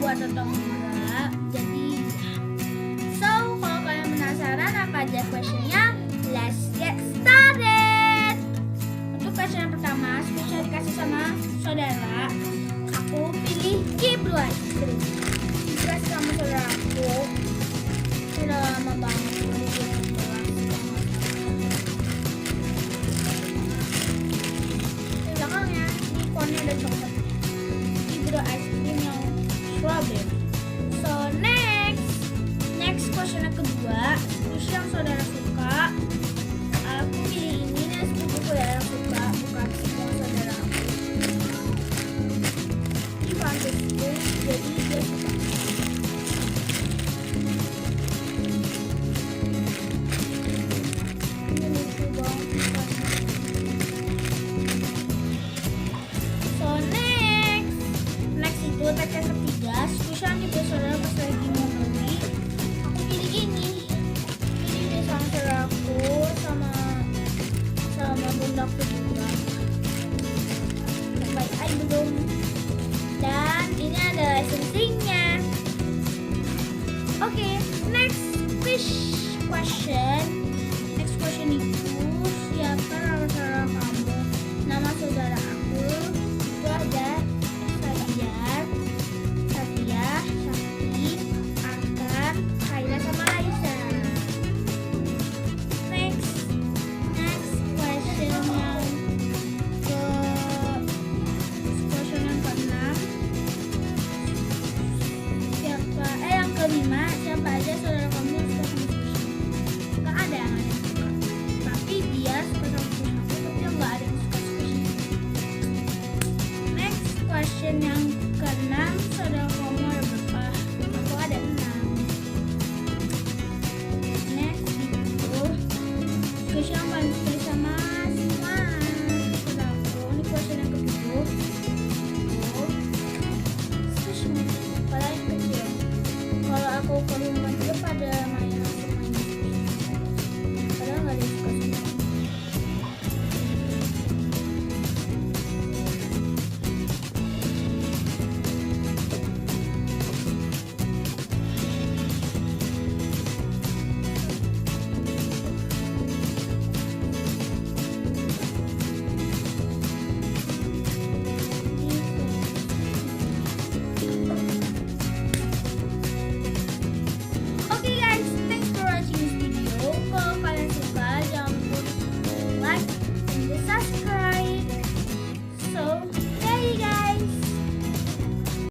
kuat atau enggak. Jadi so kalau kalian penasaran apa aja questionnya, let's get started. Untuk question yang pertama, spesial dikasih sama saudara. Aku pilih Kibru ice cream. Dikasih sama saudara aku. Udah lama banget 2016. Di belakangnya ini ikonnya ada coklat. Kibru ice cream yang strawberry. So next question yang kedua, sushi yang saudara suka. Aku pilih ini dan sepupuku yang suka, bukan semua saudara aku. Ini fantastis, jadi dia suka. Ini lucu banget. So next itu teks yang ketiga, spesial nih buat saudara pas lagi mau beli. Aku pilih ini sama saudaraku, sama bundaku juga. Baik, belum. Dan ini ada esensinya. Oke, next question. Next question itu, siapa nama saudara kamu? Nama saudara aku